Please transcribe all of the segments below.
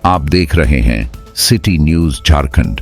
आप देख रहे हैं सिटी न्यूज झारखंड।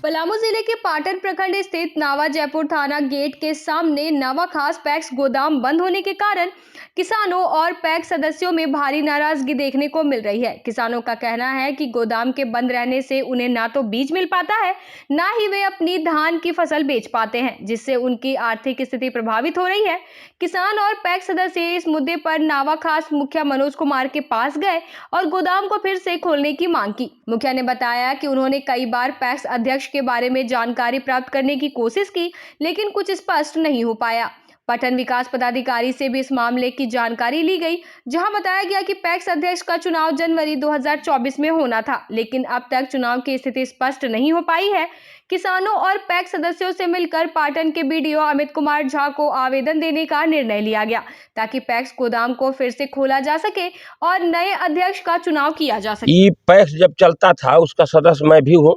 पलामू जिले के पाटन प्रखंड स्थित नावा जयपुर थाना गेट के सामने नावा खास पैक्स गोदाम बंद होने के कारण किसानों और पैक्स सदस्यों में भारी नाराजगी देखने को मिल रही है। किसानों का कहना है कि गोदाम के बंद रहने से उन्हें ना तो बीज मिल पाता है, ना ही वे अपनी धान की फसल बेच पाते हैं, जिससे उनकी आर्थिक स्थिति प्रभावित हो रही है। किसान और पैक्स सदस्य इस मुद्दे पर नावा खास मुखिया मनोज कुमार के पास गए और गोदाम को फिर से खोलने की मांग की। मुखिया ने बताया कि उन्होंने कई बार पैक्स अध्यक्ष के बारे में जानकारी प्राप्त करने की कोशिश की, लेकिन कुछ स्पष्ट नहीं हो पाया। पटन विकास पदाधिकारी से भी इस मामले की जानकारी ली गई, जहां बताया गया कि पैक्स अध्यक्ष का चुनाव जनवरी 2024 में होना था, लेकिन अब तक चुनाव की स्थिति स्पष्ट नहीं हो पाई है। किसानों और पैक्स सदस्यों से मिलकर पाटन के बीडीओ अमित कुमार झा को आवेदन देने का निर्णय लिया गया, ताकि पैक्स गोदाम को फिर से खोला जा सके और नए अध्यक्ष का चुनाव किया जा सके। ये पैक्स जब चलता था उसका सदस्य मैं भी हूँ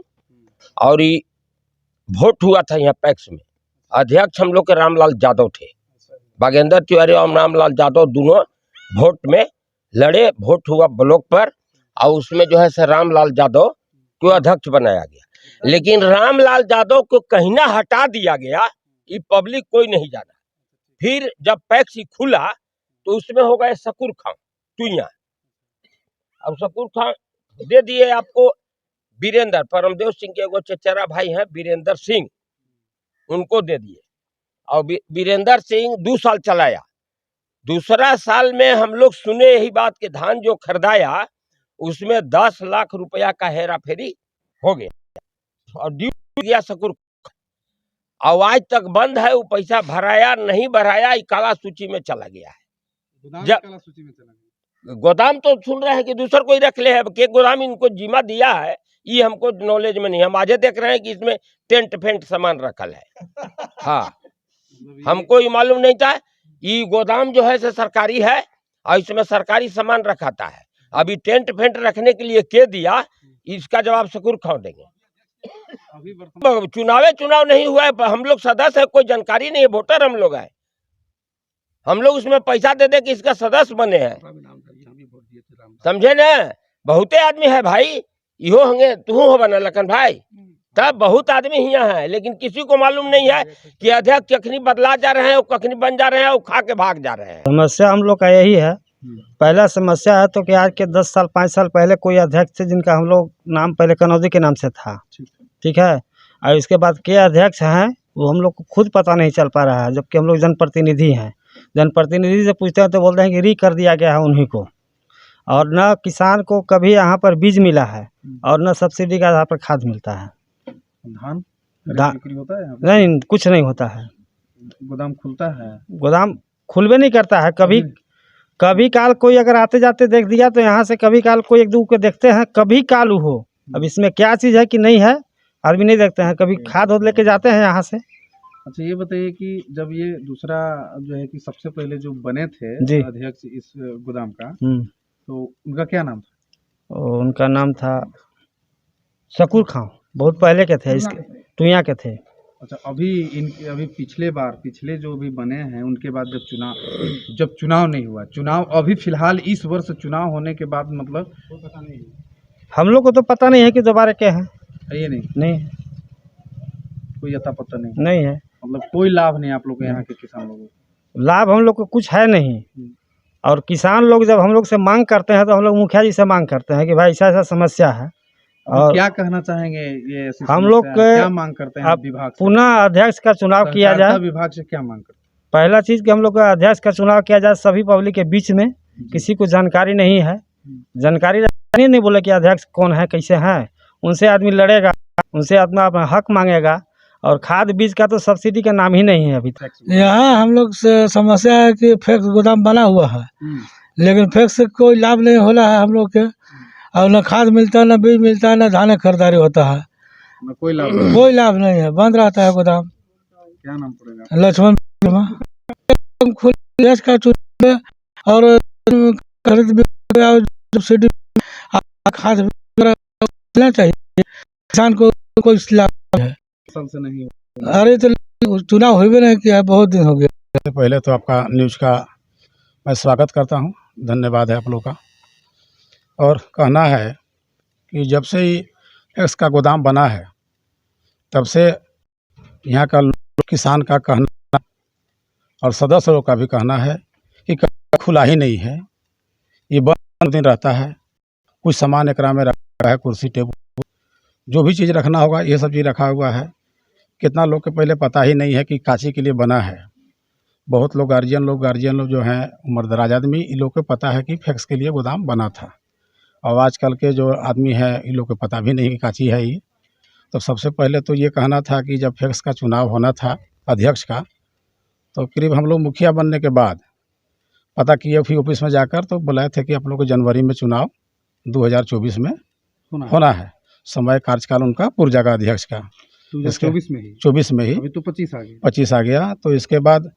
और ये वोट हुआ था यहाँ पैक्स में। अध्यक्ष हम लोग के रामलाल यादव थे, बागेंद्र तिवारी और रामलाल यादव दोनों वोट में लड़े। वोट हुआ ब्लॉक पर और उसमें जो है सर रामलाल यादव को अध्यक्ष बनाया गया, लेकिन रामलाल यादव को कहीं ना हटा दिया गया। ये पब्लिक कोई नहीं जाना। फिर जब पैक्स खुला तो उसमें हो गए शकूर खां टुइया। अब शकूर खां दे दिए आपको वीरेंद्र परमदेव सिंह के एगो चचेरा भाई हैं वीरेंद्र सिंह, उनको दे दिए और वीरेंद्र सिंह 2 साल चलाया। दूसरा साल में हम लोग सुने यही बात कि धान जो खरीदाया उसमें 10 लाख रुपया का हेरा फेरी हो गया और ड्यू गया शकूर, और आज तक बंद है। वो पैसा भराया नहीं भराया, काला सूची में चला गया है। काला सूची में चला गया। गोदाम तो सुन रहे हैं कि दूसरा कोई रख ले है, के गोदाम इनको जिम्मा दिया है ये हमको नॉलेज में नहीं। हम आज देख रहे हैं कि इसमें टेंट फेंट सामान रखल है। हाँ, हमको ये मालूम नहीं था। ये गोदाम जो है से सरकारी है और इसमें सरकारी सामान रखाता है। अभी टेंट फेंट रखने के लिए के दिया, इसका जवाब शकूर खां देंगे। अभी चुनाव नहीं हुआ है, हम लोग सदस्य है, कोई जानकारी नहीं है, वोटर हम लोग है। हम लोग उसमें पैसा दे दे कि इसका सदस्य बने हैं, समझे ना। बहुते आदमी है भाई, इहो होंगे तू हो बना लखन भाई, तब बहुत आदमी यहाँ है, लेकिन किसी को मालूम नहीं है कि अध्यक्ष कखनी बदला जा रहे हैं, कखनी बन जा रहे हैं, वो खा के भाग जा रहे हैं। समस्या हम लोग का यही है। पहला समस्या है तो कि आज के 10 साल 5 साल पहले कोई अध्यक्ष थे जिनका हम लोग नाम पहले कनौदी के नाम से था, ठीक है। और इसके बाद के अध्यक्ष हैं वो हम लोग को खुद पता नहीं चल पा रहा है, जबकि हम लोग जनप्रतिनिधि हैं। जनप्रतिनिधि से पूछते हैं तो बोलते हैं कि री कर दिया गया है उन्हीं को, और न किसान को कभी यहाँ पर बीज मिला है और न सब्सिडी का आधार पर खाद मिलता है। धान होता है नहीं, कुछ नहीं होता है। गोदाम खुलता है, गोदाम खुलबे नहीं करता है। कभी काल कोई अगर आते जाते देख दिया तो यहाँ से कभी काल कोई एक दो को देखते हैं, कभी काल हो। अब इसमें क्या चीज़ है कि नहीं है आदमी नहीं देखते हैं। कभी खाद होद लेके जाते हैं यहाँ से। अच्छा, ये बताइए कि जब ये दूसरा जो है कि सबसे पहले जो बने थे अध्यक्ष इस गोदाम का, तो उनका क्या नाम था? उनका नाम था शकूर खां, बहुत पहले के थे, इसके टुइया के थे। अच्छा, अभी पिछले जो भी बने हैं उनके बाद जब चुनाव नहीं हुआ, चुनाव अभी फिलहाल इस वर्ष चुनाव होने के बाद मतलब पता नहीं, हम लोग को तो पता नहीं है कि दोबारा क्या है। ये नहीं कोई अता पता नहीं है, मतलब कोई लाभ नहीं आप लोग को यहाँ के किसान लोगों को? लाभ हम लोग को कुछ है नहीं। और किसान लोग जब हम लोग से मांग करते हैं तो हम लोग मुखिया जी से मांग करते हैं कि भाई ऐसा ऐसा समस्या है। और क्या कहना चाहेंगे ये हम लोग क्या मांग करते हैं विभाग से? पुनः अध्यक्ष का चुनाव किया जाए। विभाग से क्या मांग करते हैं? पहला चीज कि हम लोग का अध्यक्ष का चुनाव किया जाए सभी पब्लिक के बीच में। किसी को जानकारी नहीं है, जानकारी नहीं बोले कि अध्यक्ष कौन है कैसे है, उनसे आदमी लड़ेगा, उनसे अपना हक मांगेगा। और खाद बीज का तो सब्सिडी का नाम ही नहीं है अभी तक। यहाँ हम लोग से समस्या है कि फैक्स गोदाम बना हुआ है, लेकिन फैक्स से कोई लाभ नहीं हो रहा है हम लोग के। और न खाद मिलता है, न बीज मिलता है, न धान खरीदारी होता है, कोई लाभ नहीं है, बंद रहता है गोदाम। क्या नाम पड़ेगा? लक्ष्मण और खरीद सब्सिडी खाद चाहिए किसान को। कोई लाभ साल से नहीं हुआ। अरे तो चुनाव हुए नहीं किया, बहुत दिन हो गया। सबसे पहले तो आपका न्यूज़ का मैं स्वागत करता हूं, धन्यवाद है आप लोग का। और कहना है कि जब से ही फैक्स का गोदाम बना है तब से यहाँ का किसान का कहना और सदस्य लोग का भी कहना है कि खुला ही नहीं है, ये बंद दिन रहता है। कुछ सामान एकरा में रखा है, कुर्सी टेबल जो भी चीज़ रखना होगा ये सब चीज़ रखा हुआ है। कितना लोग के पहले पता ही नहीं है कि काची के लिए बना है। बहुत लोग गार्जियन लोग जो हैं उम्रदराज आदमी, इन लोग को पता है कि फैक्स के लिए गोदाम बना था। और आजकल के जो आदमी है इन लोग को पता भी नहीं कि काची है ये। तो सबसे पहले तो ये कहना था कि जब फैक्स का चुनाव होना था अध्यक्ष का, तो करीब हम लोग मुखिया बनने के बाद पता किए फिर ऑफिस में जाकर, तो बुलाए थे कि आप लोग को जनवरी में चुनाव 2024 में होना है। समय कार्यकाल उनका पूर्व जाएगा अध्यक्ष का 2024 में ही। 24 में ही, अभी तो 25 आ गए। 25 आ गया। तो इसके बाद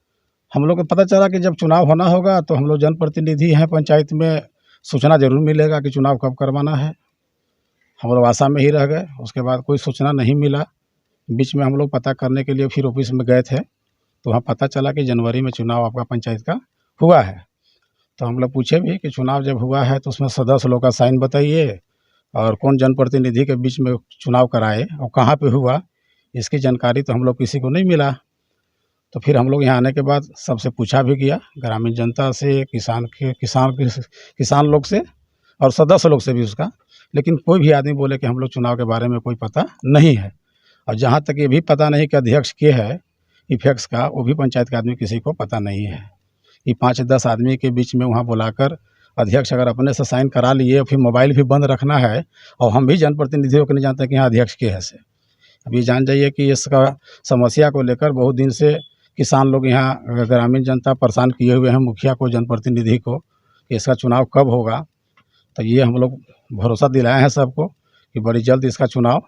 हम लोग को पता चला कि जब चुनाव होना होगा तो हम लोग जनप्रतिनिधि हैं, पंचायत में सूचना जरूर मिलेगा कि चुनाव कब करवाना है। हम लोग आशा में ही रह गए। उसके बाद कोई सूचना नहीं मिला। बीच में हम लोग पता करने के लिए फिर ऑफिस में गए थे, तो वहाँ पता चला कि जनवरी में चुनाव आपका पंचायत का हुआ है। तो हम लोग पूछे भी कि चुनाव जब हुआ है तो उसमें सदस्य लोग का साइन बताइए और कौन जनप्रतिनिधि के बीच में चुनाव कराए और कहाँ पे हुआ, इसकी जानकारी तो हम लोग किसी को नहीं मिला। तो फिर हम लोग यहाँ आने के बाद सबसे पूछा भी किया, ग्रामीण जनता से, किसान लोग से और सदस्य लोग से भी उसका, लेकिन कोई भी आदमी बोले कि हम लोग चुनाव के बारे में कोई पता नहीं है। और जहाँ तक ये भी पता नहीं कि अध्यक्ष के है फैक्स का, वो भी पंचायत का आदमी किसी को पता नहीं है। ये 5-10 आदमी के बीच में वहाँ बुलाकर अध्यक्ष अगर अपने से साइन करा लिए, फिर मोबाइल भी बंद रखना है, और हम भी जनप्रतिनिधियों को नहीं जानते कि यहाँ अध्यक्ष के है से। अब ये जान जाइए कि इसका समस्या को लेकर बहुत दिन से किसान लोग, यहाँ ग्रामीण जनता परेशान किए हुए हैं मुखिया को, जनप्रतिनिधि को, कि इसका चुनाव कब होगा। तो ये हम लोग भरोसा दिलाए हैं सबको कि बड़ी जल्द इसका चुनाव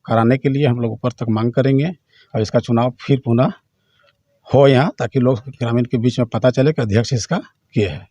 कराने के लिए हम लोग ऊपर तक मांग करेंगे और इसका चुनाव फिर पुनः हो यहाँ, ताकि लोग ग्रामीण के बीच में पता चले कि अध्यक्ष इसका के है।